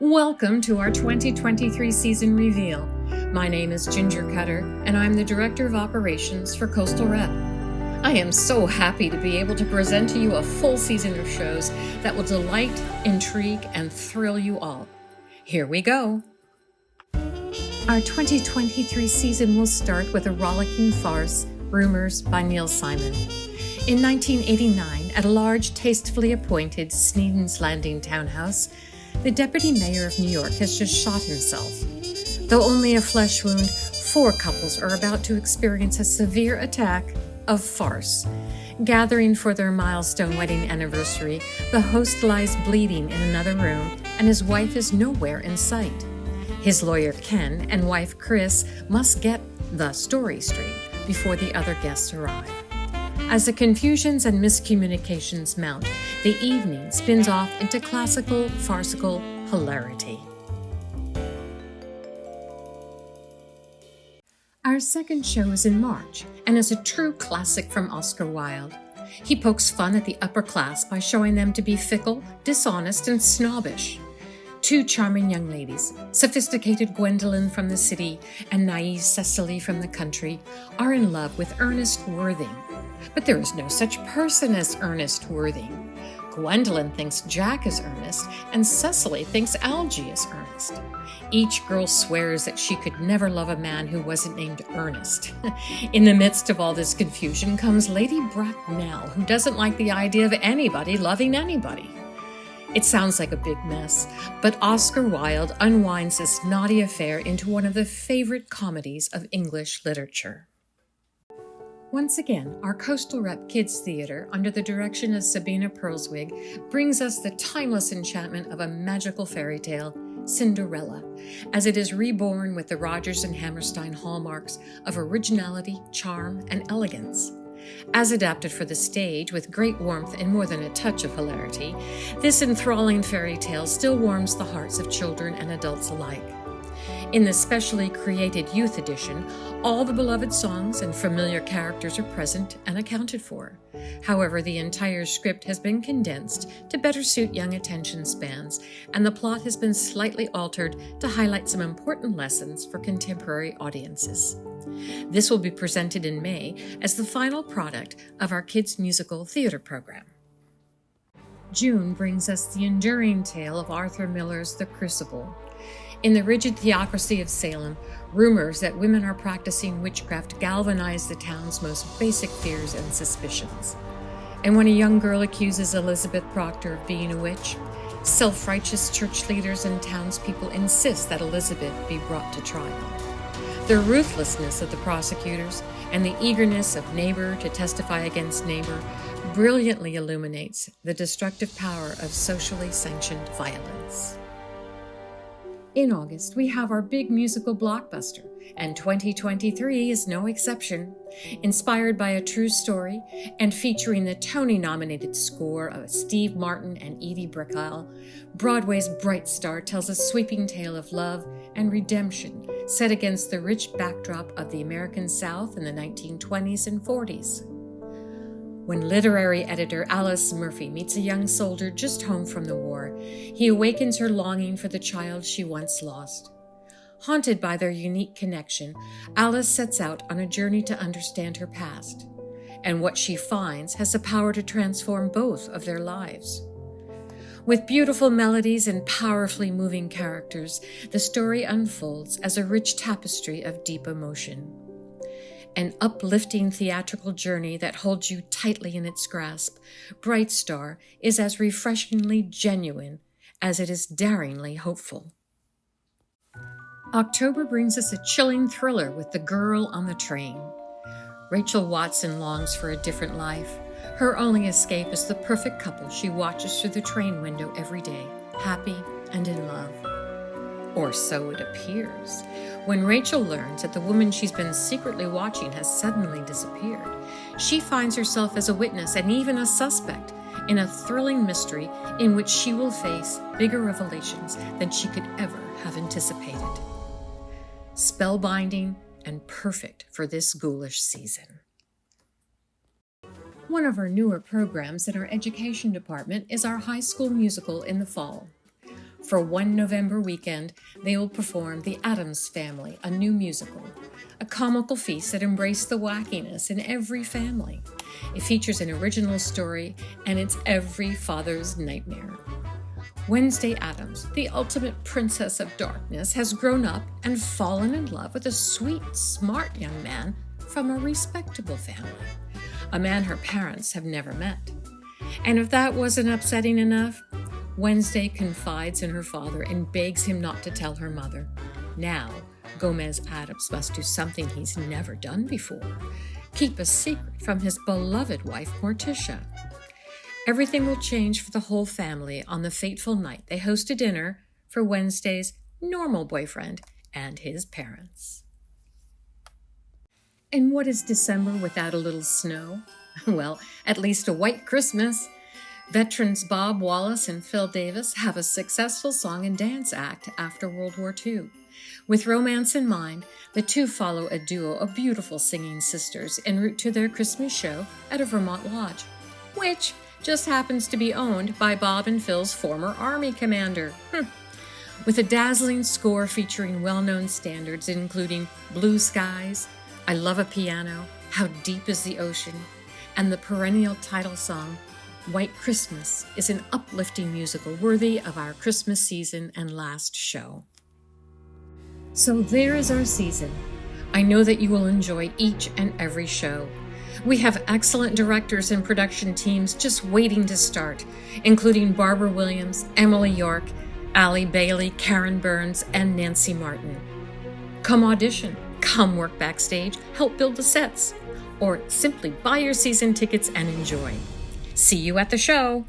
Welcome to our 2023 season reveal. My name is Ginger Cutter, and I'm the Director of Operations for Coastal Rep. I am so happy to be able to present to you a full season of shows that will delight, intrigue, and thrill you all. Here we go. Our 2023 season will start with a rollicking farce, Rumors by Neil Simon. In 1989, at a large, tastefully appointed Sneden's Landing townhouse, the deputy mayor of New York has just shot himself. Though only a flesh wound, 4 couples are about to experience a severe attack of farce. Gathering for their milestone wedding anniversary, the host lies bleeding in another room, and his wife is nowhere in sight. His lawyer Ken and wife Chris must get the story straight before the other guests arrive. As the confusions and miscommunications mount, the evening spins off into classical, farcical hilarity. Our second show is in March and is a true classic from Oscar Wilde. He pokes fun at the upper class by showing them to be fickle, dishonest, and snobbish. 2 charming young ladies, sophisticated Gwendolen from the city and naive Cecily from the country, are in love with Ernest Worthing. But there is no such person as Ernest Worthing. Gwendolen thinks Jack is Ernest, and Cecily thinks Algy is Ernest. Each girl swears that she could never love a man who wasn't named Ernest. In the midst of all this confusion comes Lady Bracknell, who doesn't like the idea of anybody loving anybody. It sounds like a big mess, but Oscar Wilde unwinds this naughty affair into one of the favorite comedies of English literature. Once again, our Coastal Rep Kids Theater, under the direction of Sabina Perlswig, brings us the timeless enchantment of a magical fairy tale, Cinderella, as it is reborn with the Rodgers and Hammerstein hallmarks of originality, charm, and elegance. As adapted for the stage with great warmth and more than a touch of hilarity, this enthralling fairy tale still warms the hearts of children and adults alike. In the specially created Youth Edition, all the beloved songs and familiar characters are present and accounted for. However, the entire script has been condensed to better suit young attention spans, and the plot has been slightly altered to highlight some important lessons for contemporary audiences. This will be presented in May as the final product of our kids' musical theater program. June brings us the enduring tale of Arthur Miller's The Crucible. In the rigid theocracy of Salem, rumors that women are practicing witchcraft galvanize the town's most basic fears and suspicions. And when a young girl accuses Elizabeth Proctor of being a witch, self-righteous church leaders and townspeople insist that Elizabeth be brought to trial. The ruthlessness of the prosecutors and the eagerness of neighbor to testify against neighbor brilliantly illuminates the destructive power of socially sanctioned violence. In August, we have our big musical blockbuster, and 2023 is no exception. Inspired by a true story and featuring the Tony-nominated score of Steve Martin and Edie Brickell, Broadway's Bright Star tells a sweeping tale of love and redemption set against the rich backdrop of the American South in the 1920s and 40s. When literary editor Alice Murphy meets a young soldier just home from the war, he awakens her longing for the child she once lost. Haunted by their unique connection, Alice sets out on a journey to understand her past, and what she finds has the power to transform both of their lives. With beautiful melodies and powerfully moving characters, the story unfolds as a rich tapestry of deep emotion. An uplifting theatrical journey that holds you tightly in its grasp, Bright Star is as refreshingly genuine as it is daringly hopeful. October brings us a chilling thriller with The Girl on the Train. Rachel Watson longs for a different life. Her only escape is the perfect couple she watches through the train window every day, happy and in love. Or so it appears. When Rachel learns that the woman she's been secretly watching has suddenly disappeared, she finds herself as a witness and even a suspect in a thrilling mystery in which she will face bigger revelations than she could ever have anticipated. Spellbinding and perfect for this ghoulish season. One of our newer programs in our education department is our high school musical in the fall. For one November weekend, they will perform The Addams Family, a new musical, a comical feast that embraced the wackiness in every family. It features an original story, and it's every father's nightmare. Wednesday Addams, the ultimate princess of darkness, has grown up and fallen in love with a sweet, smart young man from a respectable family, a man her parents have never met. And if that wasn't upsetting enough, Wednesday confides in her father and begs him not to tell her mother. Now, Gomez Addams must do something he's never done before: keep a secret from his beloved wife, Morticia. Everything will change for the whole family on the fateful night they host a dinner for Wednesday's normal boyfriend and his parents. And what is December without a little snow? Well, at least a white Christmas. Veterans Bob Wallace and Phil Davis have a successful song and dance act after World War II. With romance in mind, the two follow a duo of beautiful singing sisters en route to their Christmas show at a Vermont lodge, which just happens to be owned by Bob and Phil's former Army commander. With a dazzling score featuring well-known standards including Blue Skies, I Love a Piano, How Deep is the Ocean, and the perennial title song, White Christmas, is an uplifting musical worthy of our Christmas season and last show. So there is our season. I know that you will enjoy each and every show. We have excellent directors and production teams just waiting to start, including Barbara Williams, Emily York, Allie Bailey, Karen Burns, and Nancy Martin. Come audition, come work backstage, help build the sets, or simply buy your season tickets and enjoy. See you at the show.